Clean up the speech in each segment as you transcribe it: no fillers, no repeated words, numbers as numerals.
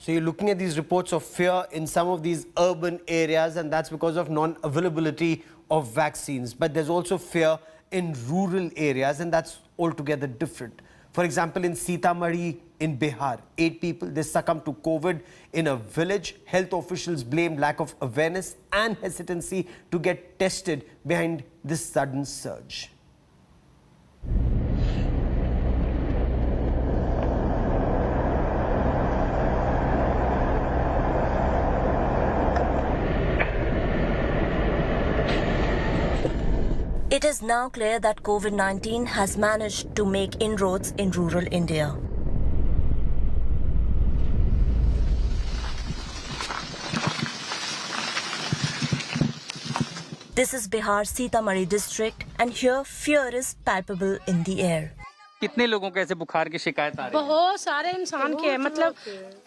So you're looking at these reports of fear in some of these urban areas, and that's because of non-availability of vaccines. But there's also fear in rural areas, and that's altogether different. For example, in Sitamarhi in Bihar, 8 people, they succumbed to COVID in a village. Health officials blame lack of awareness and hesitancy to get tested behind this sudden surge. It is now clear that COVID-19 has managed to make inroads in rural India. This is Bihar Sitamarhi district, and here fear is palpable in the air. कितने लोगों को ऐसे बुखार की शिकायत आ रही है? बहुत सारे इंसान के मतलब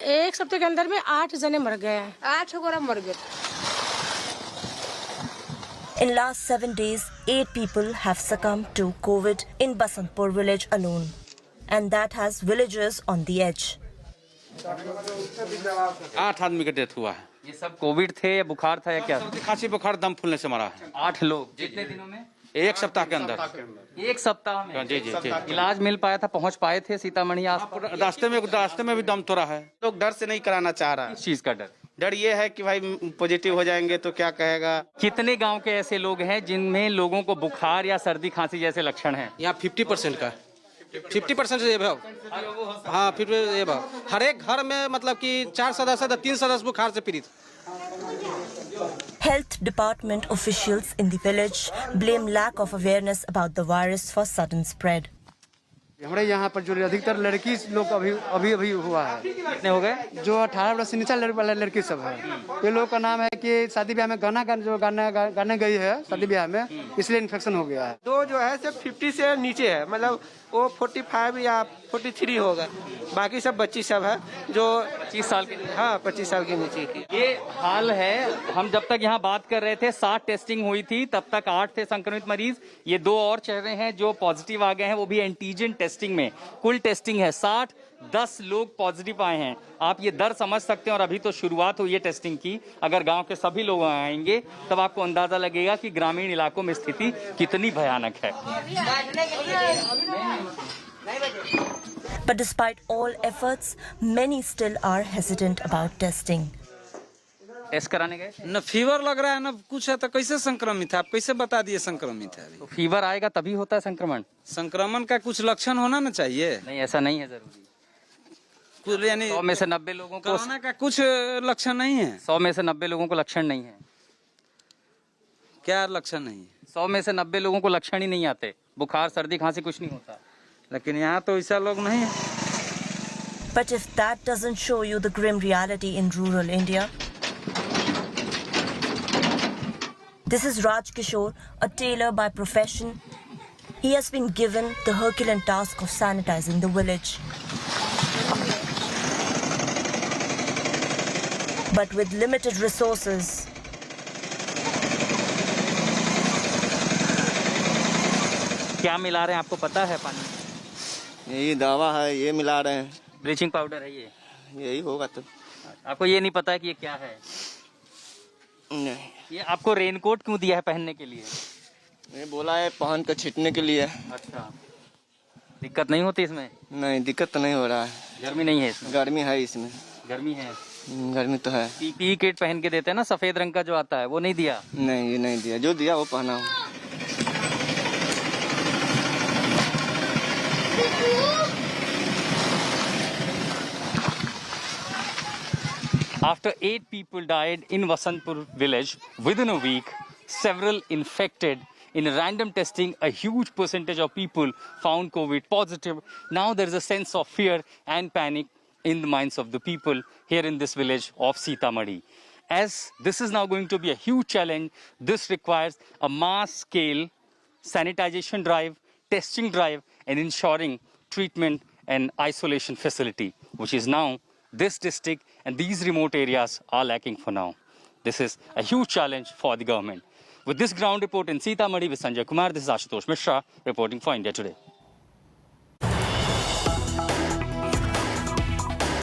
एक हफ्ते के अंदर में 8 जने मर गए हैं। 8 गोरा मर गए। In last 7 days, 8 people have succumbed to COVID in Basantpur village alone, and that has villagers on the edge. 8 आदमी का डेथ हुआ है। ये सब कोविड थे या बुखार था या क्या? खांसी बुखार दम फूलने से मरा है। 8 लोग कितने दिनों में? 1 सप्ताह के अंदर। 1 सप्ताह में? जी जी जी। इलाज मिल पाया था, पहुंच पाए थे सीतामढ़ी? रास्ते में भी दम तोड़ा है। लोग डर से नहीं कराना चाह रहा। किस चीज का डर? डर ये है कि भाई पॉजिटिव हो जाएंगे तो क्या कहेगा। कितने गांव के ऐसे लोग हैं जिनमें लोगों को बुखार या सर्दी खांसी जैसे लक्षण हैं? यहाँ 50% का 50% से ये भाव। हाँ, फिर ये भाव हर एक घर में मतलब कि 4 सदस्य 3 सदस्य बुखार से पीड़ित। Health department officials in the village blame lack of awareness about the virus for sudden spread. हमारे यहाँ पर जो अधिकतर लड़की लोग अभी हुआ है। कितने हो गए? जो 18 वर्ष से नीचे वाला लड़की सब है। ये लोग का नाम है कि शादी ब्याह में गाने गई है शादी ब्याह में, इसलिए इन्फेक्शन हो गया है। तो जो है सिर्फ 50 से नीचे है, मतलब वो 45 या 43 होगा। बाकी सब बच्ची सब है जो 25 साल के। हाँ, 25 साल के नीचे की। ये हाल है। हम जब तक यहाँ बात कर रहे थे 60 टेस्टिंग हुई थी, तब तक 8 थे संक्रमित मरीज। ये 2 और चेहरे हैं जो पॉजिटिव आ गए हैं, वो भी एंटीजन टेस्टिंग में। कुल टेस्टिंग है 60, 10 लोग पॉजिटिव आए हैं। आप ये दर समझ सकते हैं, और अभी तो शुरुआत हुई है टेस्टिंग की। अगर गांव के सभी लोग आएंगे तब आपको अंदाजा लगेगा कि ग्रामीण इलाकों में स्थिति कितनी भयानक है। But despite all efforts, many still are hesitant about testing. Test कराने गए? न फीवर लग रहा है न कुछ है, तो कैसे संक्रमित है? आप कैसे बता दिए संक्रमित है? तो फीवर आएगा तभी होता है संक्रमण। संक्रमण का कुछ लक्षण होना न चाहिए। नहीं, ऐसा नहीं है जरूरी। कुछ यानी 100 में से 90 लोगों को कोरोना का कुछ लक्षण नहीं है। 100 में से 90 लोगों को लक्षण नहीं है। क्या लक्षण नहीं है? 100 में से 90 लोगों को लक्षण ही नहीं आते। बुखार सर्दी खांसी कुछ नहीं होता। लेकिन यहाँ तो ऐसा लोग नहीं है। But if that doesn't show you the grim reality in rural India, this is Raj Kishore, a tailor by profession. He has been given the Herculean task of sanitizing the village. But with limited resources, क्या मिला रहे हैं आपको पता है? पानी, यही दवा है, ये मिला रहे हैं। ब्लीचिंग पाउडर है ये? यही होगा तो। आपको ये नहीं पता है कि ये क्या है? नहीं, ये आपको रेनकोट क्यों दिया है पहनने के लिए? ये बोला है पहन कर छिटने के लिए। अच्छा, दिक्कत नहीं होती इसमें? नहीं, दिक्कत तो नहीं हो रहा है। गर्मी नहीं है इसमें? गर्मी है इसमें। गर्मी है? गर्मी तो है। पीपीई किट पहन के देते हैं ना, सफेद रंग का जो आता है, वो नहीं दिया? नहीं, ये नहीं दिया। जो दिया वो पहना हूँ। After 8 people died in Vasantpur village within a week, several infected. In random testing, a huge percentage of people found COVID positive. Now there is a sense of fear and panic in the minds of the people here in this village of Sitamarhi. As this is now going to be a huge challenge, this requires a mass-scale sanitization drive, testing drive, and ensuring treatment and isolation facility, which is now this district and these remote areas are lacking for now. This is a huge challenge for the government. With this ground report in Sitamarhi with Sanjay Kumar, this is Ashutosh Mishra reporting for India Today.